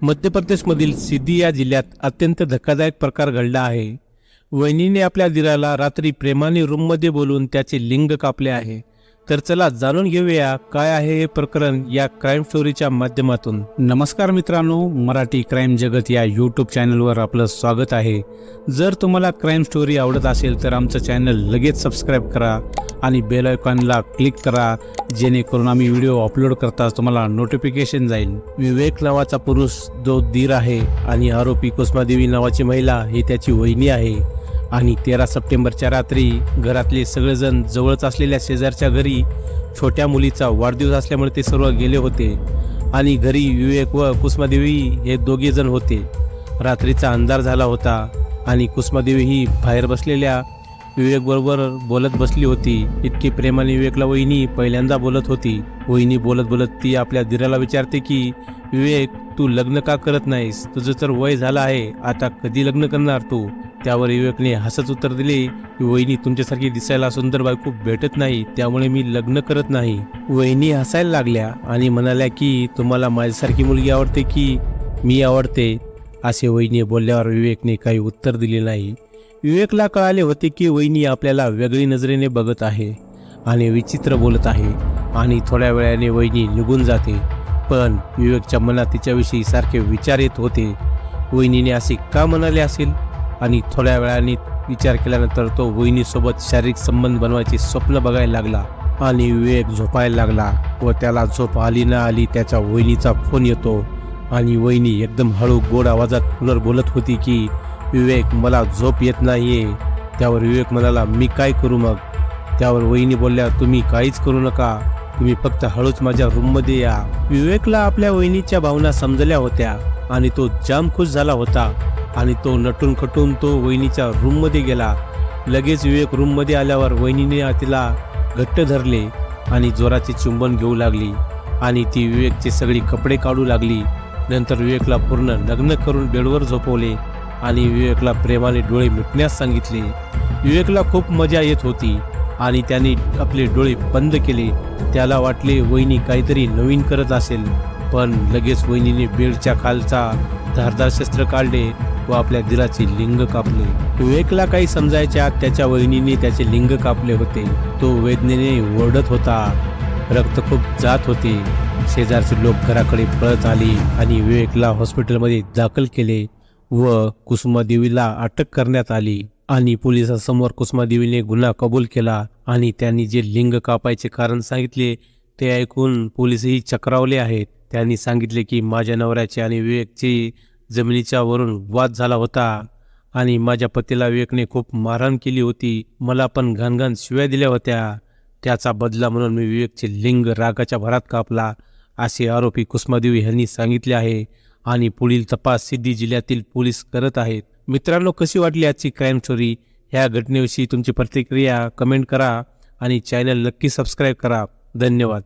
मध्य प्रदेशमधील सिद्धी या जिल्ह्यात अत्यंत धक्कादायक प्रकार घडला आहे। वहिनीने आपल्या दिराला रात्री प्रेमाने रूममध्ये बोलून त्याचे लिंग कापले आहे। तर चला जाणून घेऊया काय आहे हे प्रकरण या क्राईम स्टोरीच्या माध्यमातून। नमस्कार मित्रांनो, मराठी क्राईम जगत या यूट्यूब चॅनलवर आपलं स्वागत आहे। जर तुम्हाला क्राईम स्टोरी आवडत असेल तर आमचं चॅनल लगेच सबस्क्राईब करा आणि बेल आयकॉनला क्लिक करा, जेणेकरून आम्ही व्हिडिओ अपलोड करताच तुम्हाला नोटिफिकेशन जाईल। विवेक नावाचा पुरुष जो दीर आहे आणि आरोपी कुसुमादेवी नावाची महिला ही त्याची वहिनी आहे। आणि 13 सप्टेंबरच्या रात्री घरातले सगळेजण जवळच असलेल्या शेजारच्या घरी छोट्या मुलीचा वाढदिवस असल्यामुळे ते सर्व गेले होते आणि घरी विवेक व कुसुमादेवी हे दोघे जण होते। रात्रीचा अंधार झाला होता आणि कुसुमादेवी ही बाहेर बसलेल्या विवेक बरोबर बोलत बसली होती। इतकी प्रेमाने विवेकला वहिनी पहिल्यांदा बोलत होती। वहिनी बोलत बोलत ती आपल्या दिराला विचारते की विवेक, तू लग्न का करत नाहीस? तुझं तर वय झालं आहे, आता कधी लग्न करणार तू? त्यावर विवेकने हसत उत्तर दिले की वहिनी, तुमच्यासारखी दिसायला सुंदर बायको भेटत नाही, त्यामुळे मी लग्न करत नाही। वहिनी हसायला लागल्या आणि म्हणाल्या की तुम्हाला माझ्यासारखी मुलगी आवडते की मी आवडते? असे वहिनी बोलल्यावर विवेकने काही उत्तर दिले नाही। विवेकला कळाले होते की वहिनी आपल्याला वेगळी नजरेने बघत आहे आणि विचित्र बोलत आहे आणि थोड्या वेळाने वहिनी निघून जाते। पण विवेकच्या मनात तिच्याविषयी सारखे विचार येत होते। वहिनीने असे का म्हणाले असेल? आणि थोड्या वेळाने विचार केल्यानंतर तो वहिनीसोबत शारीरिक संबंध बनवायचे स्वप्न बघायला लागला आणि विवेक झोपायला लागला व त्याला झोप आली ना आली त्याच्या वहिनीचा फोन येतो आणि वहिनी एकदम हळू गोड आवाजात पुनर बोलत होती की विवेक, मला झोप येत नाहीये। त्यावर विवेक म्हणाला, मी काय करू मग? त्यावर वहिनी बोलल्या, तुम्ही काहीच करू नका, तुम्ही फक्त हळूच माझ्या रूममध्ये या। विवेकला आपल्या वहिनीच्या भावना समजल्या होत्या आणि तो जाम खुश झाला होता आणि तो नटून खटून तो वहिनीच्या रूममध्ये गेला। लगेच विवेक रूममध्ये आल्यावर वहिनीने तिला घट्ट धरले आणि जोराचे चुंबन घेऊ लागली आणि ती विवेकचे सगळे कपडे काढू लागली। नंतर विवेकला पूर्ण नग्न करून बेडवर झोपवले आणि विवेकला प्रेमाने डोळे मिटण्यास सांगितले। विवेकला खूप मजा येत होती आणि त्याने आपले डोळे बंद केले। त्याला वाटले वहिनी काहीतरी नवीन करत असेल, पण लगेच वहिनीने बेडच्या खालचा धारदार शस्त्र काढले व आपल्या दिराचे लिंग कापले। विवेकला काही समजायच्या आत त्याच्या वहिनीने त्याचे लिंग कापले होते। तो वेदनेने ओरडत होता, रक्त खूप जात होते। शेजारचे लोक घराकडे पळत आले आणि विवेकला हॉस्पिटलमध्ये दाखल केले व कुसुमादेवीला अटक करण्यात आली आणि पोलिसांसमोर कुसुमादेवीने गुन्हा कबूल केला आणि त्यांनी जे लिंग कापायचे कारण सांगितले ते ऐकून पोलीसही चक्रावले आहेत। त्यांनी सांगितले की माझ्या नवऱ्याचे आणि विवेकचे जमिनीच्या वरून वाद झाला होता आणि माझ्या पतीला विवेकने खूप मारहाण केली होती, मला पण घाणघाण शिव्या दिल्या होत्या। त्याचा बदला म्हणून मी विवेकचे लिंग रागाच्या भरात कापला, असे आरोपी कुसुमादेवी यांनी सांगितले आहे आणि पुढील तपास सिद्धी जिल्ह्यातील पोलीस करत आहेत। मित्रांनो, कशी वाटली आजची क्राईम स्टोरी? ह्या घटनेविषयी तुमची प्रतिक्रिया कमेंट करा आणि चॅनल नक्की सबस्क्राईब करा। धन्यवाद।